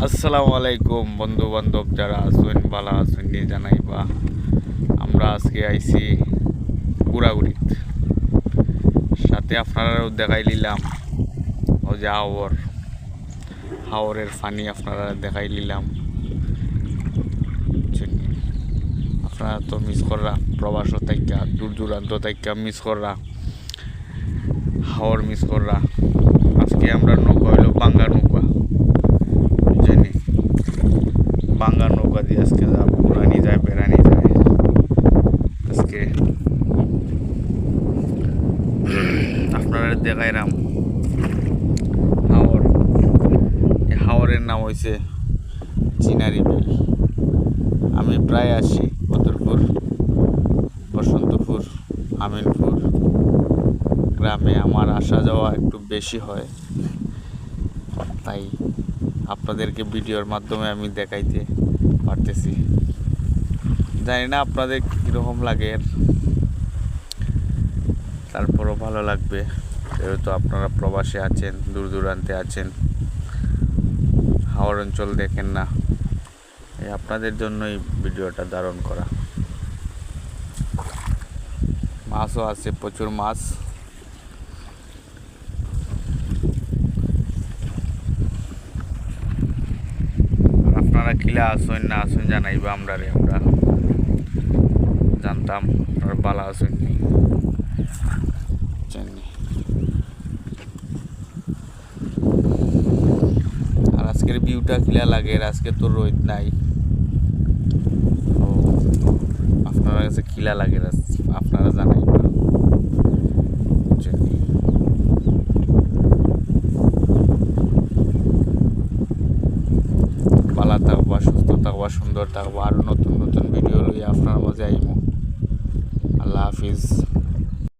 আসসালামু আলাইকুম বন্ধু বান্ধব যারা আছেন ভালো আছেন নি জানাইবা। আমরা আজকে আইছি গুড়াগুড়িত, সাথে আপনারাও দেখাই নিলাম ও যে হাওরের পানি আপনারা দেখাই নিলাম। আপনারা তো মিস করা প্রবাস থাইকা দূর দূরান্ত থাইকা মিস করা হাওর মিস করা। আজকে আমরা নৌকা হইল বাঙ্গা নৌকা, বুঝছেনি? বাঙ্গা নৌকা দিয়ে আজকে যাব, পুরানি যায় বেড়ানি যায়। আজকে আপনারা দেখাইলাম হাওর। এই হাওরের নাম হয়েছে চিনারি বিল। আমি প্রায় আসি বদরপুর, বসন্তপুর, আমিনপুর গ্রামে। আমার আসা যাওয়া একটু বেশি হয়, তাই আপনাদেরকে ভিডিওর মাধ্যমে আমি দেখাইতে পারতেছি। জানি না আপনাদের কীরকম লাগে, তারপরও ভালো লাগবে যেহেতু আপনারা প্রবাসে আছেন, দূর দূরান্তে আছেন, হাওর অঞ্চল দেখেন না। এই আপনাদের জন্যই ভিডিওটা ধারণ করা। মাছও আছে, প্রচুর মাছ। আপনারা কিলা আসুন না আসুন জানাইবা আমরা জানতাম আপনারা ভালো আসুন। আর আজকের ভিউটা কিলা লাগে, আজকে তো রোদ নাই। আপনার কাছে কিলা লাগে আপনারা জানাইবা। ভালো থাকবা, সুস্থ থাকবা, সুন্দর থাকবা। আরো নতুন নতুন ভিডিও লইয়া আপনার মাঝে আইমু। আল্লাহ হাফিজ।